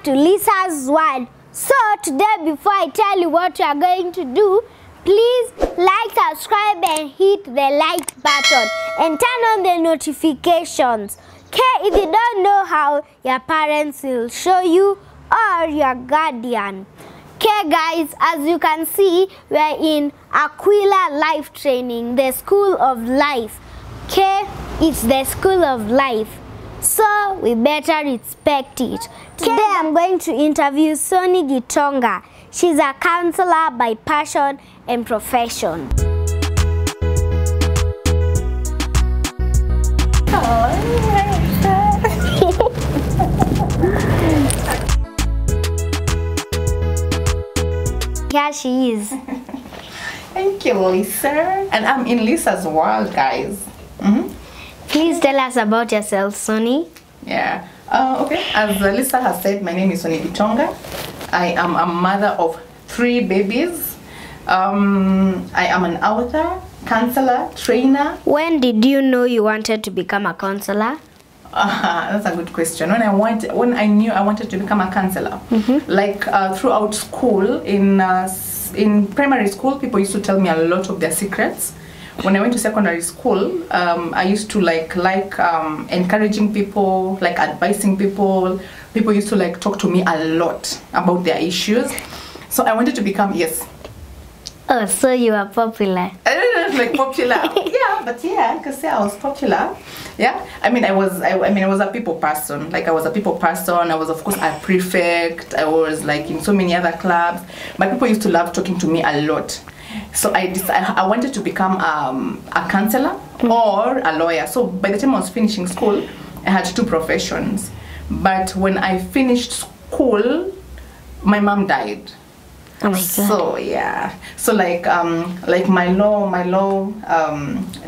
back to Lissa's World. So today, before I tell you what you are going to do, please like, subscribe and hit the like button and turn on the notifications. Okay, if you don't know how, your parents will show you or your guardian. Okay guys, as you can see, we are in Aquila Life Training, the School of Life. Okay, it's the School of Life, so we better respect it. Today I'm going to interview Sonnie Gitonga. She's a counselor by passion and profession. Here she is. Thank you, Lissa. And I'm in Lissa's world, guys. Please tell us about yourself, Sonnie. Yeah. Okay. As Lissa has said, my name is Sonnie Gitonga. I am a mother of 3 babies. I am an author, counselor, trainer. When did you know you wanted to become a counselor? That's a good question. When I knew I wanted to become a counselor, like throughout school, in primary school, people used to tell me a lot of their secrets. When I went to secondary school, I used to like encouraging people, like advising people. People used to like talk to me a lot about their issues. So I wanted to become, yes. Oh, so you are popular. I don't know, like popular. Yeah, but yeah, I could say I was popular. Yeah, I mean, I was a people person. Like I was a people person. I was, of course, a prefect. I was like in so many other clubs. But people used to love talking to me a lot. So I wanted to become a counselor or a lawyer. So by the time I was finishing school, I had 2 professions. But when I finished school, my mom died. Oh my God. So yeah, so like my law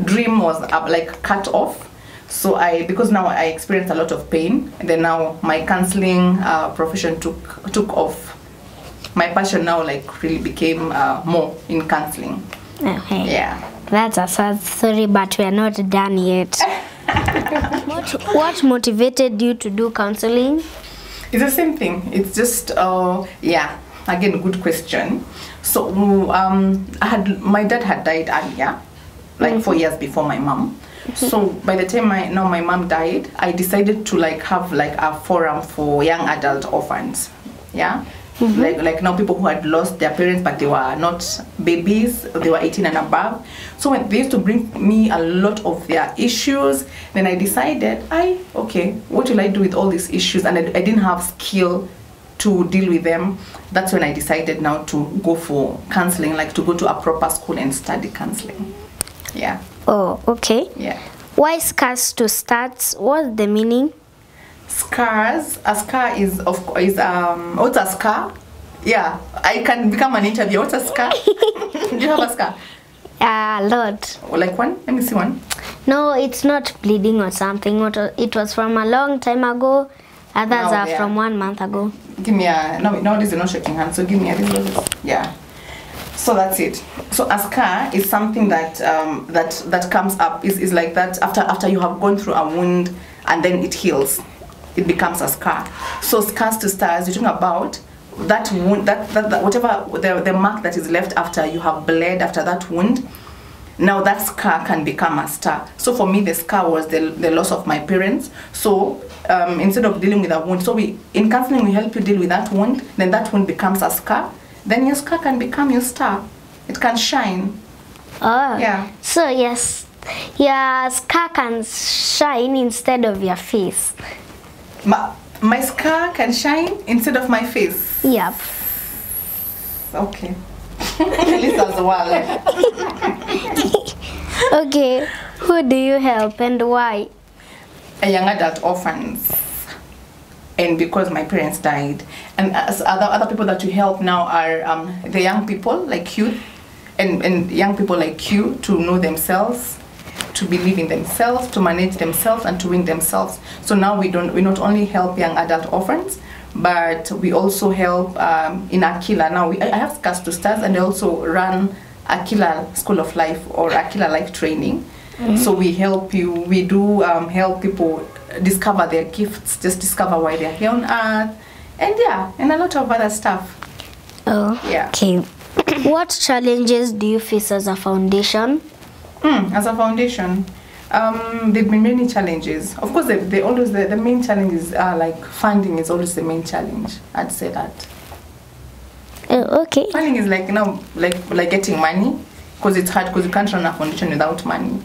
dream was like cut off. So because now I experienced a lot of pain, and then now my counseling profession took off. My passion now like really became more in counseling. Okay. Yeah. That's a sad story, but we are not done yet. What motivated you to do counseling? It's the same thing. It's just yeah. Again, good question. So my dad had died earlier, like 4 years before my mom. So by the time my mom died, I decided to like have like a forum for young adult orphans. Yeah. Like now people who had lost their parents but they were not babies, they were 18 and above. So when they used to bring me a lot of their issues, then I decided, okay, what will I do with all these issues? And I didn't have skill to deal with them. That's when I decided now to go for counseling, like to go to a proper school and study counseling. Yeah. Oh, okay. Yeah. Why scars to start? What's the meaning? Scars. A scar is what's a scar? Yeah, I can become an interviewer. What's a scar? Do you have a scar? A lot. Like one? Let me see one. No, it's not bleeding or something. It was from a long time ago. Others are from 1 month ago. Give me a nowadays you're not shaking hands, so give me a yeah. So that's it. So a scar is something that that comes up is like that after you have gone through a wound and then it heals. It becomes a scar. So scars to stars, you're talking about that wound, that whatever the mark that is left after you have bled after that wound. Now that scar can become a star. So for me, the scar was the loss of my parents. So instead of dealing with a wound, so in counseling we help you deal with that wound. Then that wound becomes a scar. Then your scar can become your star. It can shine. Oh. Yeah. So yes, your scar can shine instead of your face. My scar can shine instead of my face. Yep. Okay. Lissa's world. Okay, who do you help and why? Young adult orphans. And because my parents died. And as other people that we help now are the young people like you, and young people like you to know themselves, to believe in themselves, to manage themselves, and to win themselves. So now we not only help young adult orphans, but we also help in Aquila. Now I have Scars to Stars, and I also run Aquila School of Life or Aquila Life Training. So we help you. We do help people discover their gifts, just discover why they're here on earth, and yeah, and a lot of other stuff. Oh, Yeah. okay. What challenges do you face as a foundation? As a foundation, there've been many challenges. Of course, they always the main challenge is like funding is always the main challenge. I'd say that. Oh, okay. Funding is like, you know, like getting money, because it's hard, because you can't run a foundation without money.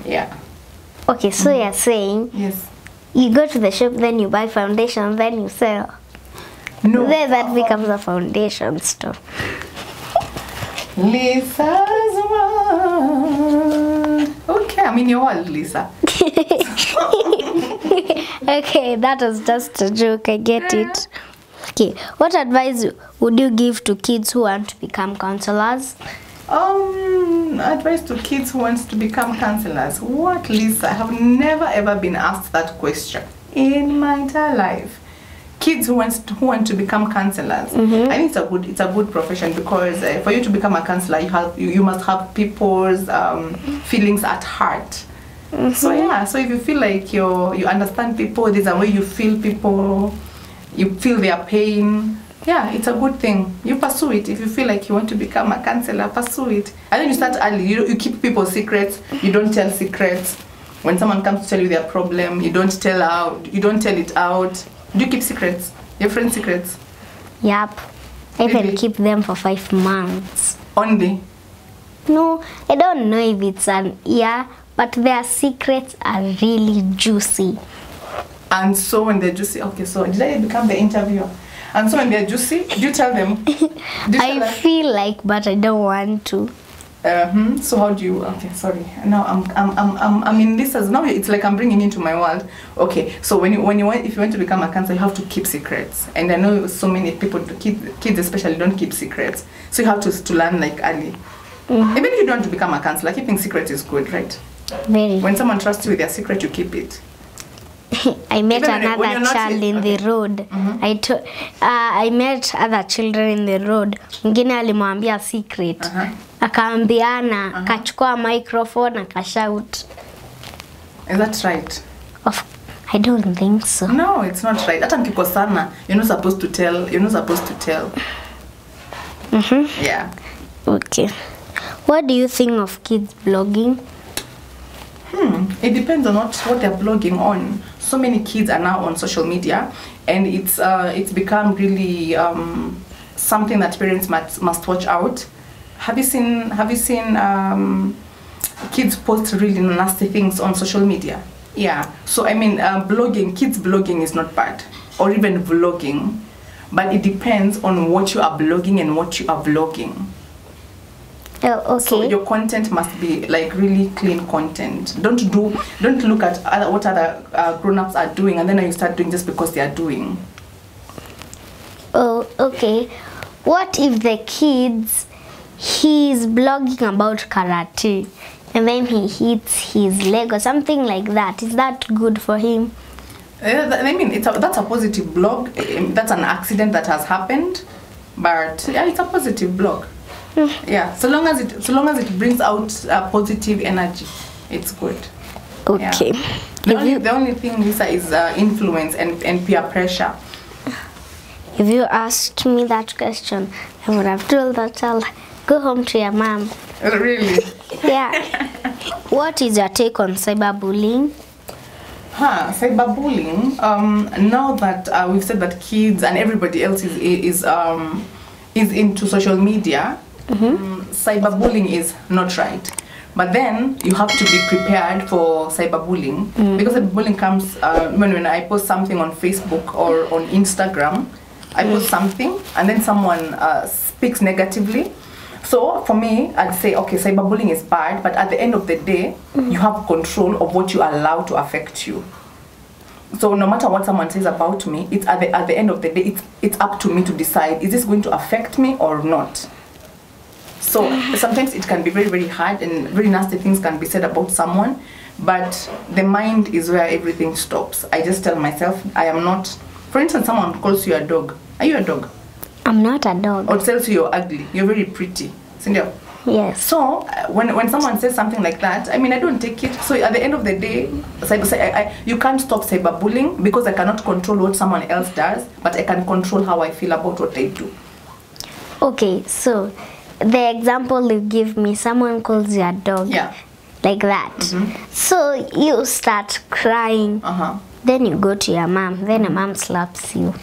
Yeah. Okay, so you're saying Yes. you go to the shop, then you buy foundation, then you sell. No. Then that becomes a foundation store. Lissa's world. Okay, I'm in your world, Lissa. Okay, that was just a joke. I get it. Okay, what advice would you give to kids who want to become counselors? Advice to kids who wants to become counselors. What, Lissa? I have never ever been asked that question in my entire life. Kids who want to become counselors. I think it's a good profession, because for you to become a counselor, you must have people's feelings at heart. So yeah, so if you feel like you understand people, there's a way you feel people, you feel their pain. Yeah, it's a good thing. You pursue it. If you feel like you want to become a counselor, pursue it. And then you start early. You keep people's secrets. You don't tell secrets. When someone comes to tell you their problem, you don't tell it out. Do you keep secrets? Your friends' secrets? Yep. I even Really? keep them for 5 months. Only. No, I don't know if it's an year, but their secrets are really juicy. And so when they're juicy, okay, so did I become the interviewer? And so when they're juicy, do you tell them? Do you tell I them? feel like, but I don't want to. So how do you? Okay, sorry. Now I'm in Lissa's. Now it's like I'm bringing into my world. Okay, so if you want to become a counselor, you have to keep secrets. And I know so many people, kids especially, don't keep secrets. So you have to learn like early. Even if you don't want to become a counselor, keeping secrets is good, right? Very. When someone trusts you with their secret, you keep it. I met Even when you're another not child in okay. the road. I met other children in the road. Mwingine alimwambia secret. Akaambiana, akachukua microphone, akashout. Is that right? I don't think so. No, it's not right. Hata mkikosana, you're not supposed to tell. You're not supposed to tell. Yeah. Okay. What do you think of kids blogging? It depends on what they're blogging on. So many kids are now on social media, and it's become really something that parents must watch out. Have you seen kids post really nasty things on social media? Yeah. So I mean, kids blogging is not bad, or even vlogging, but it depends on what you are blogging and what you are vlogging. Oh, okay. So your content must be like really clean content. Don't look at what other grown-ups are doing, and then you start doing just because they are doing. Oh, okay. What if the he's blogging about karate, and then he hits his leg or something like that? Is that good for him? I mean, that's a positive blog. That's an accident that has happened, but yeah, it's a positive blog. Yeah, so long as it brings out positive energy, it's good. Okay. Yeah. The only thing, Lissa, is influence and peer pressure. If you asked me that question, I would have told that child, go home to your mom. Really? Yeah. What is your take on cyberbullying? Cyberbullying. Now that we've said that kids and everybody else is into social media, cyberbullying is not right. But then you have to be prepared for cyberbullying, because cyberbullying comes when I post something on Facebook or on Instagram. I post something and then someone speaks negatively. So for me, I'd say, okay, cyberbullying is bad, but at the end of the day, you have control of what you allow to affect you. So no matter what someone says about me, it's at the end of the day, it's up to me to decide, is this going to affect me or not? So sometimes it can be very, very hard, and very nasty things can be said about someone, but the mind is where everything stops. I just tell myself, I am not, for instance, someone calls you a dog. Are you a dog? I'm not a dog. Or tells you you're ugly, you're very pretty. Cindy, Yes. So when someone says something like that, I mean, I don't take it. So at the end of the day, you can't stop cyberbullying because I cannot control what someone else does, but I can control how I feel about what they do. Okay, so the example you give me, someone calls you a dog. Yeah. Like that. So you start crying. Then you go to your mom. Then your mom slaps you.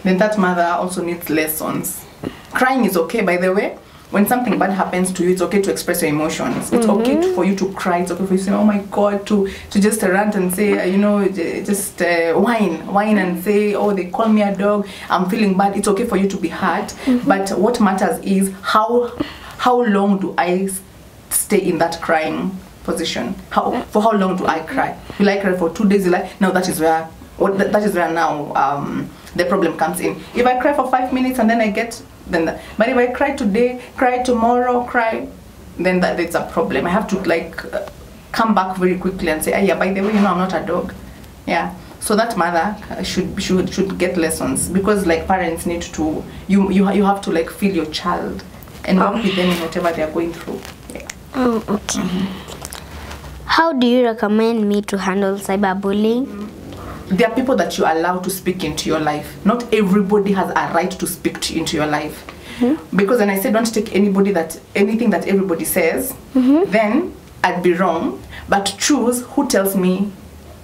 Then that mother also needs lessons. Crying is okay, by the way. When something bad happens to you, it's okay to express your emotions. It's okay for you to cry. It's okay for you to say, oh my God, to just rant and say, you know, just whine and say, oh, they call me a dog, I'm feeling bad. It's okay for you to be hurt. But what matters is how long do I stay in that crying position? For how long do I cry? Will I cry for 2 days? No, that is where now the problem comes in. If I cry for 5 minutes and then I get but if I cry today, cry tomorrow, cry, then that's a problem. I have to like come back very quickly and say, yeah, by the way, you know, I'm not a dog. Yeah. So that mother should get lessons, because like parents need to, you have to like feel your child and work with them in whatever they are going through. Yeah. Oh, okay. How do you recommend me to handle cyberbullying? There are people that you allow to speak into your life. Not everybody has a right to speak into your life. Because when I say don't take anything that everybody says, then I'd be wrong. But choose who tells me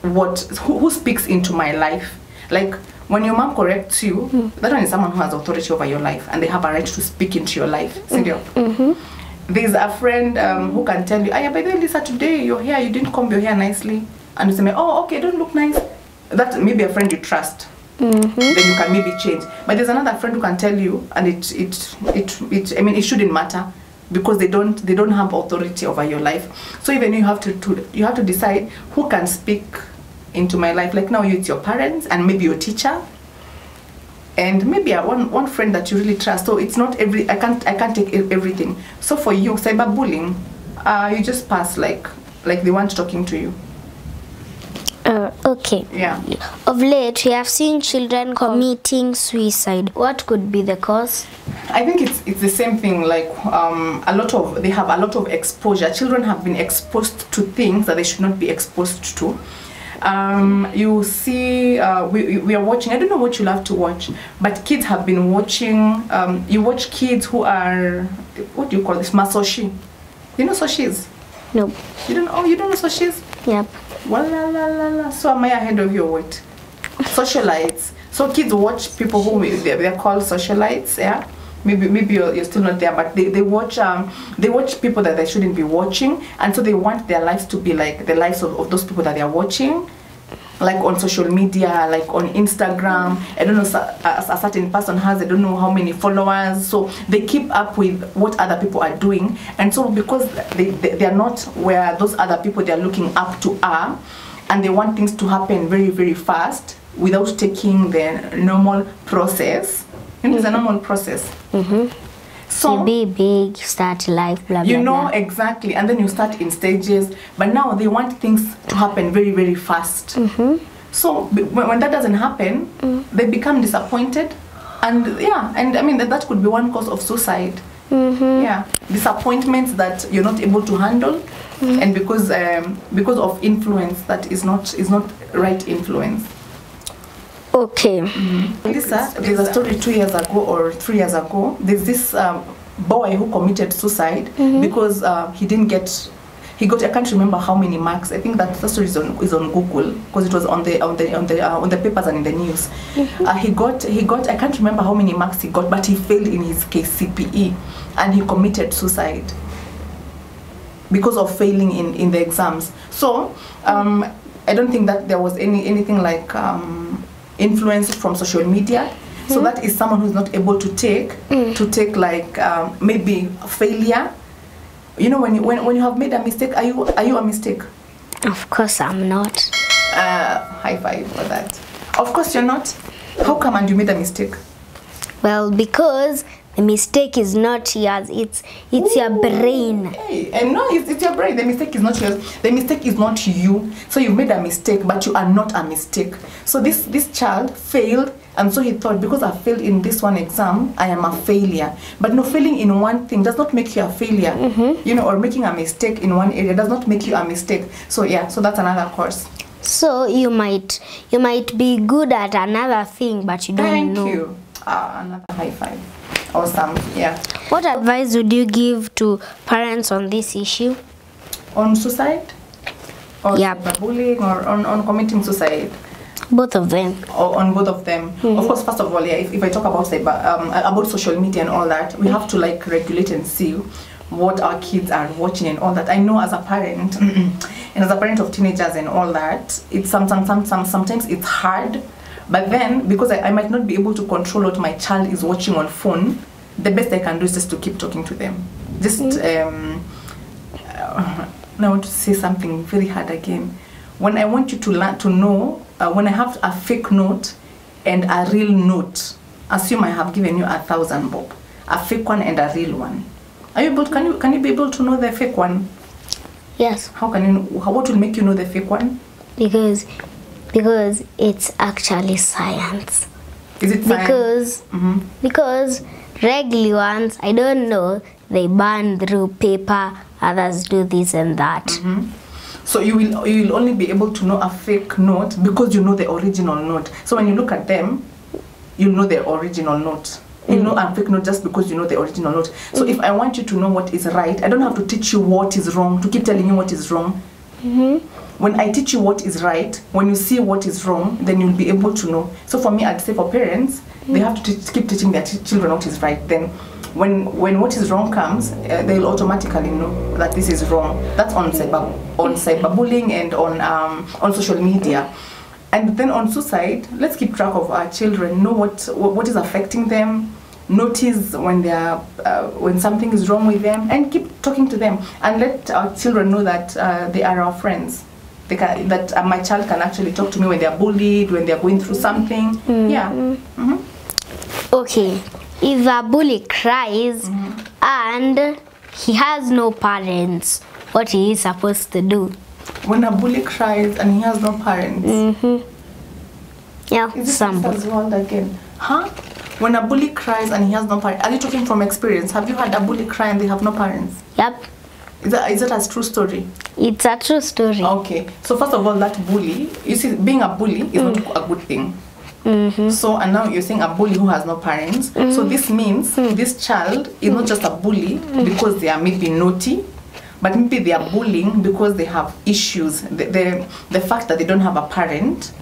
who speaks into my life. Like when your mom corrects you, that one is someone who has authority over your life, and they have a right to speak into your life. There's a friend who can tell you, by the way, Lissa, today your hair, you didn't comb your hair nicely. And you say, oh, okay, don't look nice. That may be a friend you trust. Then you can maybe change. But there's another friend who can tell you, and I mean, it shouldn't matter, because they don't have authority over your life. So even you have to decide who can speak into my life. Like now, it's your parents and maybe your teacher, and maybe one friend that you really trust. So it's not I can't take everything. So for you, cyberbullying, you just pass like they weren't talking to you. Okay. Yeah. Of late, we have seen children committing suicide. What could be the cause? I think it's the same thing. Like they have a lot of exposure. Children have been exposed to things that they should not be exposed to. You see, we are watching. I don't know what you love to watch, but kids have been watching. You watch kids who are, what do you call this? Masoshi. You know soshis? No. You don't know soshis? Yep. Well, so am I ahead of your weight? Socialites. So kids watch people who they're called socialites. Yeah. Maybe you're still not there, but they watch people that they shouldn't be watching, and so they want their lives to be like the lives of those people that they are watching, like on social media, like on Instagram. I don't know, a certain person has, I don't know how many followers, so they keep up with what other people are doing, and so because they are not where those other people they are looking up to are, and they want things to happen very, very fast without taking the normal process. And it's a normal process. So you be big, start life, blah, blah, you know, blah. exactly, and then you start in stages, but now they want things to happen very, very fast. So when that doesn't happen, they become disappointed, and yeah, and I mean that could be one cause of suicide. Yeah, disappointments that you're not able to handle, and because of influence that is not right influence. Okay. Lissa, there's a story 2 years ago or 3 years ago. There's this boy who committed suicide because he got, I can't remember how many marks. I think that the story is on Google, because it was on the papers and in the news. He got I can't remember how many marks he got, but he failed in his KCPE and he committed suicide because of failing in the exams. So I don't think that there was anything like influence from social media. So that is someone who's not able to take like maybe failure. You know, when you have made a mistake, are you a mistake? Of course I'm not. High five for that. Of course you're not. How come and you made a mistake? Well, because the mistake is not yours. It's your brain. Hey, and no, it's your brain. The mistake is not yours. The mistake is not you. So you made a mistake, but you are not a mistake. So this child failed, And so he thought, because I failed in this one exam, I am a failure. But no, failing in one thing does not make you a failure. You know, or making a mistake in one area does not make you a mistake. So yeah, so that's another course. So you might be good at another thing, but you don't know. Thank you. Another high five. Awesome. Yeah. What advice would you give to parents on this issue? On suicide? Or bullying, or on committing suicide? Both of them. Or on both of them. Of course, first of all, yeah, if I talk about about social media and all that, we have to like regulate and see what our kids are watching and all that. I know as a parent, and as a parent of teenagers and all that, it's sometimes it's hard. But then, because I might not be able to control what my child is watching on phone, the best I can do is just to keep talking to them. Just, I want to say something very hard again. When I want you to learn to know, when I have a fake note and a real note, assume I have given you 1,000 bob, a fake one and a real one. Are you able? Can you be able to know the fake one? Yes. How can you? What will make you know the fake one? Because it's actually science. Is it science? Because regular ones, I don't know, they burn through paper, others do this and that. So you will only be able to know a fake note because you know the original note. So when you look at them, you know the original note. You know a fake note just because you know the original note. So if I want you to know what is right, I don't have to teach you what is wrong, to keep telling you what is wrong. When I teach you what is right, when you see what is wrong, then you'll be able to know. So for me, I'd say for parents, they have to keep teaching their children what is right. Then when what is wrong comes, they'll automatically know that this is wrong. That's on cyberbullying and on social media. And then on suicide, let's keep track of our children, know what is affecting them, notice when they are when something is wrong with them, and keep talking to them, and let our children know that they are our friends. That my child can actually talk to me when they are bullied, when they are going through something. Okay, if a bully cries and he has no parents, what is he supposed to do? When a bully cries and he has no parents. Yeah, is this world again? Huh? When a bully cries and he has no parents, are you talking from experience? Have you had a bully cry and they have no parents? Yep. Is that a true story? It's a true story. Okay. So first of all, that bully, you see, being a bully is not a good thing. So, and now you're saying a bully who has no parents. So this means this child is not just a bully because they are maybe naughty, but maybe they are bullying because they have issues. The fact that they don't have a parent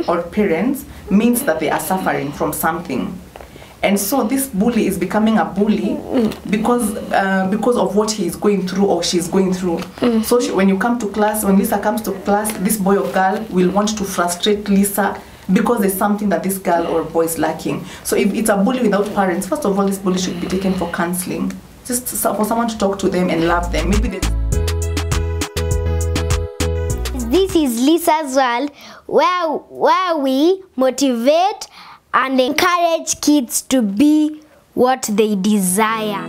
or parents means that they are suffering from something. And so this bully is becoming a bully because of what he is going through or she is going through. So when you come to class, when Lissa comes to class, this boy or girl will want to frustrate Lissa because there's something that this girl or boy is lacking. So if it's a bully without parents, first of all, this bully should be taken for counseling. Just for someone to talk to them and love them. Maybe This is Lissa's World, where we motivate and encourage kids to be what they desire.